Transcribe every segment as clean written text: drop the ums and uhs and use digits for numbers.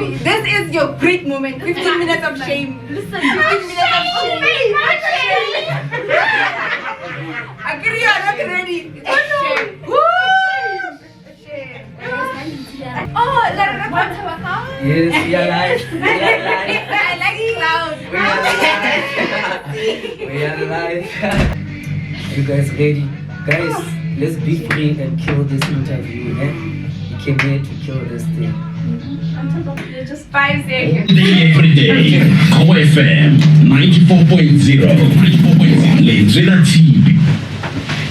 This is your great moment. 15 minutes of shame. Listen, 15 minutes of shame. Agree or not ready? Shame. Shame. Oh, Yes, we are live. I like it loud. We are live. You guys ready? Guys, let's be free and kill this interview. Eh? You came here to kill this thing. Just 5 seconds. Every day, Core FM 94.0, Legibility.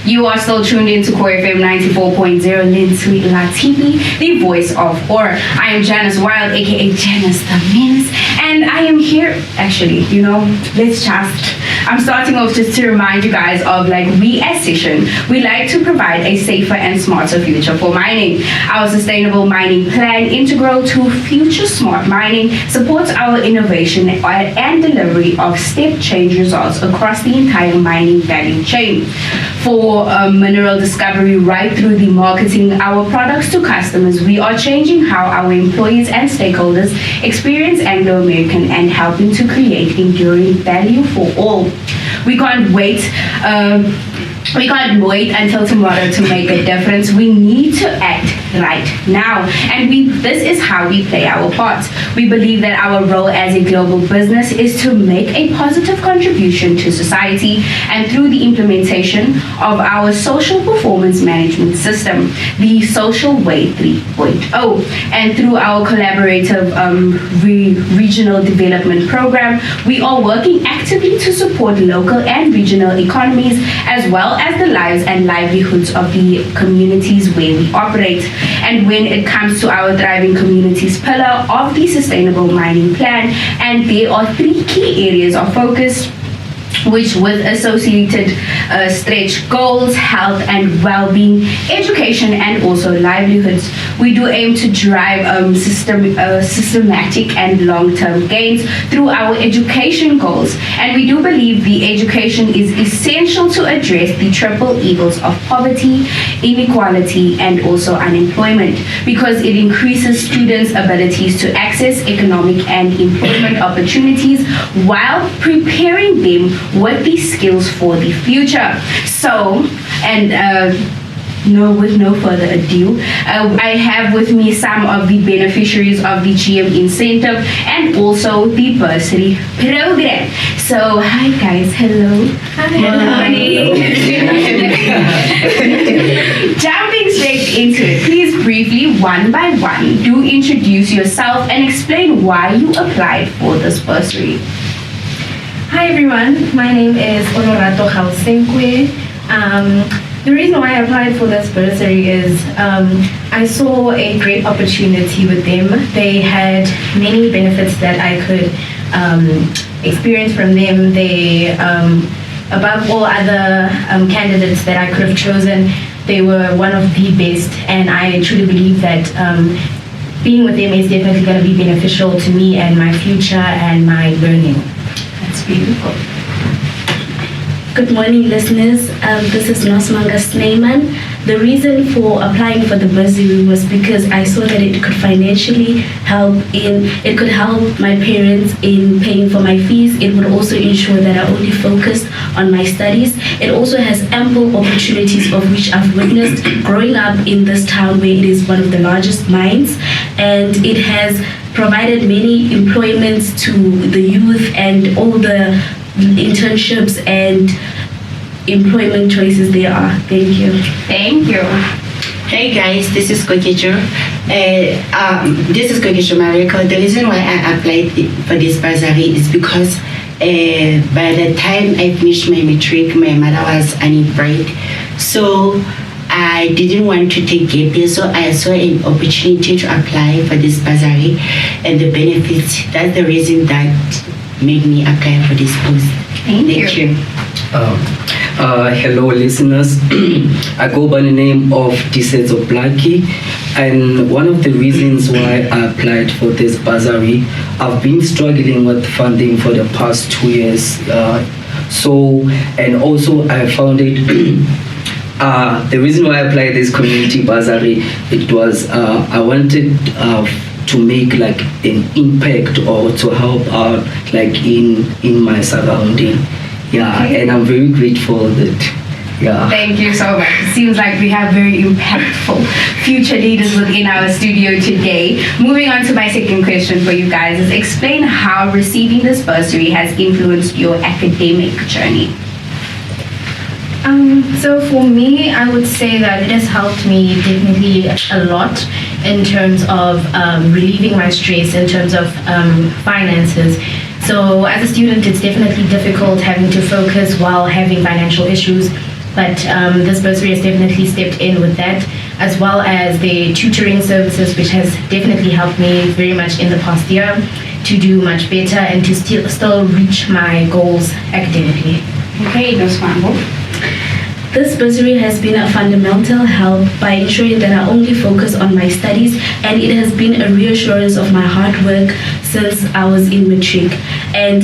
You are still tuned into Core FM 94.0, Lin Sweet Latibi, the voice of Or. I am Janice Wild, aka Janice the Menace, and I am here. Actually, I'm starting off just to remind you guys of we as Session, we like to provide a safer and smarter future for mining. Our sustainable mining plan, integral to future smart mining, supports our innovation and delivery of step change results across the entire mining value chain. For mineral discovery right through the marketing our products to customers, we are changing how our employees and stakeholders experience Anglo American and helping to create enduring value for all. We can't wait until tomorrow to make a difference. We need to act right now, and this is how we play our part. We believe that our role as a global business is to make a positive contribution to society, and through the implementation of our social performance management system, the Social Way 3.0, and through our collaborative regional development program, we are working actively to support local and regional economies as well as the lives and livelihoods of the communities where we operate. And when it comes to our Thriving Communities pillar of the Sustainable Mining Plan, and there are 3 key areas of focus, which with associated stretch goals, health and well-being, education and also livelihoods. We do aim to drive systematic and long-term gains through our education goals, and we do believe the education is essential to address the triple evils of poverty, inequality and also unemployment, because it increases students' abilities to access economic and employment opportunities while preparing them with these skills for the future. So, with no further ado, I have with me some of the beneficiaries of the GM incentive and also the bursary program. So, hi guys, hello. Hi. Morning. Jumping straight into it, please briefly, one by one, do introduce yourself and explain why you applied for this bursary. Hi everyone, my name is Honorato Hausenkwe. The reason why I applied for this bursary is I saw a great opportunity with them. They had many benefits that I could experience from them. They, above all other candidates that I could have chosen, they were one of the best, and I truly believe that being with them is definitely going to be beneficial to me and my future and my learning. That's beautiful. Good morning, listeners. This is Nosmanga Sneyman. The reason for applying for the bursary was because I saw that it could financially help my parents in paying for my fees. It would also ensure that I only focused on my studies. It also has ample opportunities of which I've witnessed growing up in this town where it is one of the largest mines, and it has provided many employments to the youth and all the internships and employment choices there are. Thank you. Thank you. Hey guys, this is Kokicho. This is Kokicho Mariko. The reason why I applied for this bursary is because by the time I finished my matric, my mother was unemployed. So I didn't want to take gap year, so I saw an opportunity to apply for this bursary and the benefits. That's the reason that made me apply for this post. Thank you. Hello listeners, I go by the name of Disetso Blackie, and one of the reasons why I applied for this bursary, I've been struggling with funding for the past 2 years. And also I found it the reason why I applied this community bursary, it was I wanted to make like an impact or to help out like in my surrounding. Yeah, Okay. and I'm very grateful that. Yeah. Thank you so much. It seems like we have very impactful future leaders within our studio today. Moving on to my second question for you guys is explain how receiving this bursary has influenced your academic journey. So for me, I would say that it has helped me definitely a lot in terms of relieving my stress, in terms of finances. So as a student, it's definitely difficult having to focus while having financial issues. But this bursary has definitely stepped in with that, as well as the tutoring services, which has definitely helped me very much in the past year to do much better and to still reach my goals academically. Okay, Noswango. This bursary has been a fundamental help by ensuring that I only focus on my studies, and it has been a reassurance of my hard work since I was in matric. And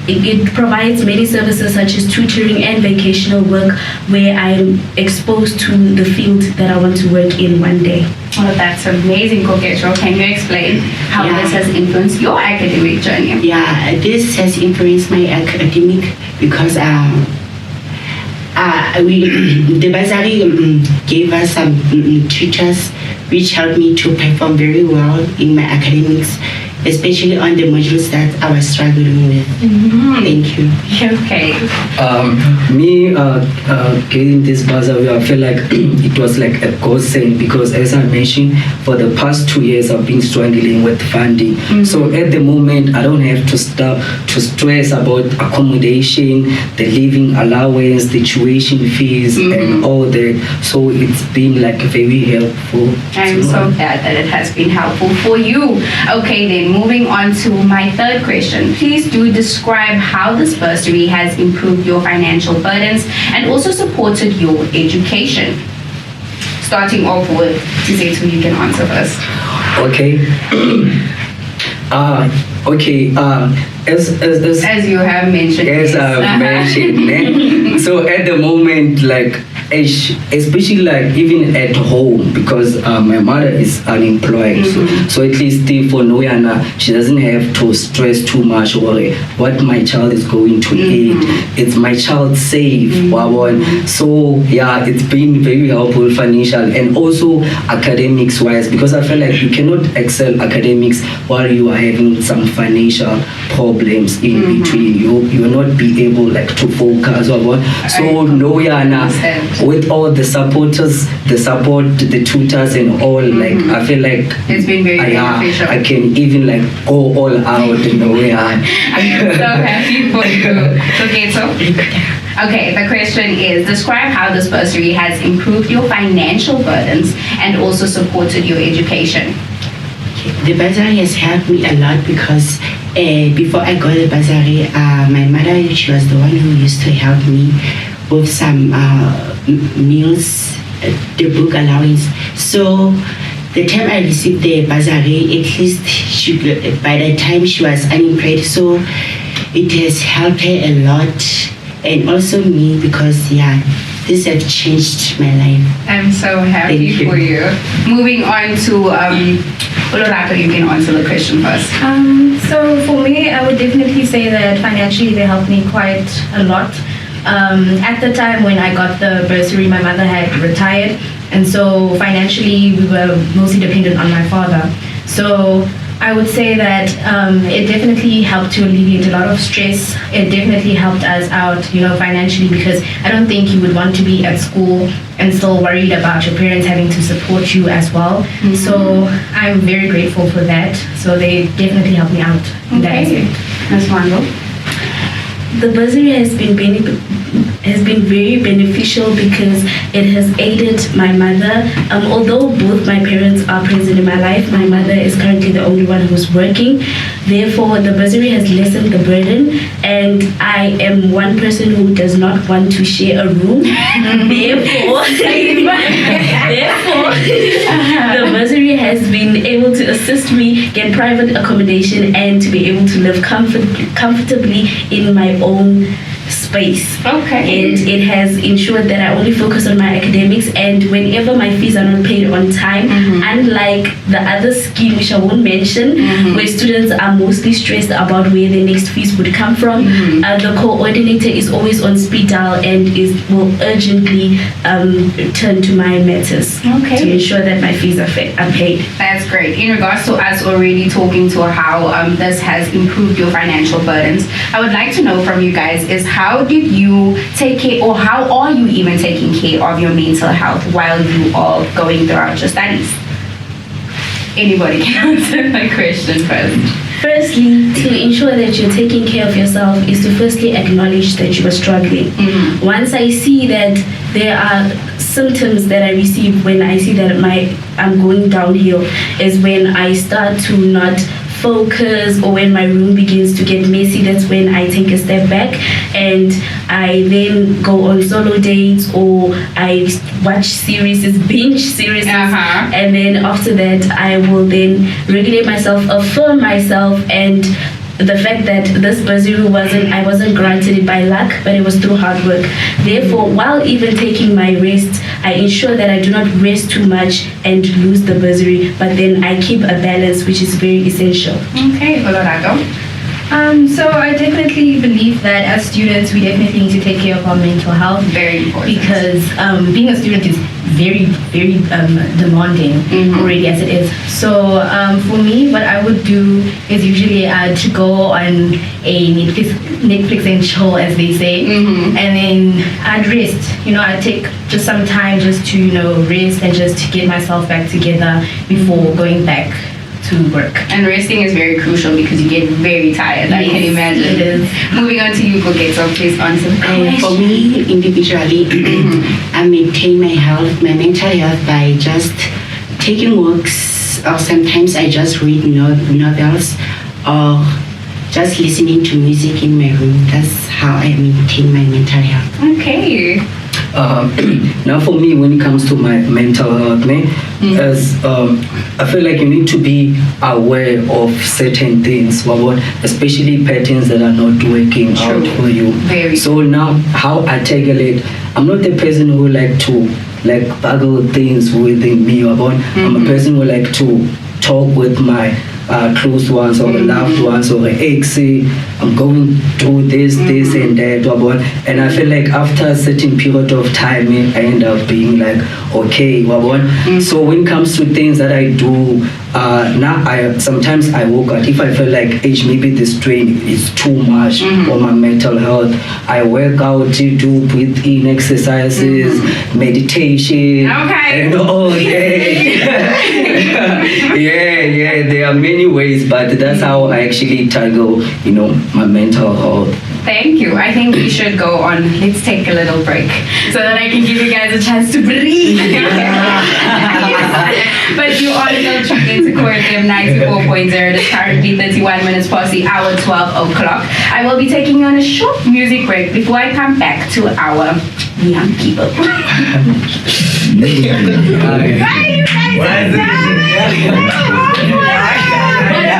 it provides many services such as tutoring and vocational work where I'm exposed to the field that I want to work in one day. Well, that's amazing, Koketro. Can you explain how Yeah. this has influenced your academic journey? Yeah, this has influenced my academic because the bursary gave us some tutors which helped me to perform very well in my academics, especially on the modules that I was struggling with. Thank you. Okay. Me getting this bursary, I feel like it was like a godsend because, as I mentioned, for the past 2 years I've been struggling with funding. So at the moment I don't have to stop to stress about accommodation, the living allowance, the tuition fees, and all that. So it's been like very helpful. I'm to so glad that it has been helpful for you. Okay, then moving on to my third question. Please do describe how this bursary has improved your financial burdens and also supported your education. Starting off with Tizetu, you can answer first. Okay. As you have mentioned. As I've mentioned, so at the moment, like, especially like even at home, because my mother is unemployed, so at least for Noyana, she doesn't have to stress too much or what my child is going to eat. It's my child safe. So yeah, it's been very helpful financial and also academics wise, because I feel like you cannot excel academics while you are having some financial problems in between. You will not be able like to focus or what. So Noyana, with all the supporters, the tutors and all, like I feel like it's been very beneficial. I can even like go all out in the way. I'm so happy for you. Okay, the question is, describe how this bursary has improved your financial burdens and also supported your education. The bursary has helped me a lot because before I got the bursary, my mother, she was the one who used to help me with some meals, the book allowance. So the time I received the bursary, at least by the time she was unemployed, so it has helped her a lot, and also me, because this has changed my life. I'm so happy for you. Moving on to Olorato, you can answer the question first. So for me, I would definitely say that financially they helped me quite a lot. At the time when I got the bursary, my mother had retired, and so financially we were mostly dependent on my father. So I would say that it definitely helped to alleviate a lot of stress. It definitely helped us out, financially, because I don't think you would want to be at school and still worried about your parents having to support you as well. So I'm very grateful for that. So they definitely helped me out in that aspect. Ms. Wando? The bursary has been very beneficial because it has aided my mother. Although both my parents are present in my life, my mother is currently the only one who's working. Therefore, the bursary has lessened the burden, and I am one person who does not want to share a room. Therefore, the bursary has been able to assist me get private accommodation and to be able to live comfortably in my own space. Okay. And it has ensured that I only focus on my academics, and whenever my fees are not paid on time, unlike the other scheme which I won't mention, where students are mostly stressed about where their next fees would come from, the coordinator is always on speed dial and will urgently turn to my matters to ensure that my fees are paid. That's great. In regards to us already talking to how this has improved your financial burdens, I would like to know from you guys is how did you take care, or how are you even taking care of your mental health while you are going throughout your studies? Anybody can answer my question first. Firstly, to ensure that you're taking care of yourself is to firstly acknowledge that you are struggling. Once I see that there are symptoms that I receive when I see that I'm going downhill is when I start to not focus, or when my room begins to get messy. That's when I take a step back and I then go on solo dates, or I watch binge series, and then after that I will then regulate myself, affirm myself, and the fact that this bursary I wasn't granted it by luck, but it was through hard work. Therefore, while even taking my rest, I ensure that I do not rest too much and lose the bursary, but then I keep a balance, which is very essential. Okay, Colorado. So I definitely believe that as students, we definitely need to take care of our mental health. Very important. Because being a student is very, very demanding already as it is. So for me, what I would do is usually to go on a Netflix and chill, as they say, and then I'd rest. I'd take just some time just to rest and just to get myself back together before going back to work. And resting is very crucial because you get very tired. I can imagine. It is. Moving on to you, Koketo, please answer the question. For me, individually, I maintain my mental health by just taking walks, or sometimes I just read novels, or just listening to music in my room. That's how I maintain my mental health. Okay. Now for me, when it comes to my mental health, I feel like you need to be aware of certain things, especially patterns that are not working out for you. So now, how I tackle it, I'm not the person who like to baggle things within me. I'm a person who like to talk with my close ones or loved ones, or say I'm going through this and that, and I feel like after a certain period of time I end up being like okay. So when it comes to things that I do now, sometimes I work out. If I feel like maybe the strain is too much on my mental health, I work out, to do breathe-in exercises, meditation. There are many ways, but that's how I actually tackle my mental health. Thank you. I think we should go on. Let's take a little break so that I can give you guys a chance to breathe. But you all still tuned into Core FM 94.0. It's currently 31 minutes past the hour 12 o'clock. I will be taking you on a short music break before I come back to our young people.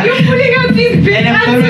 You're pulling out these big answers.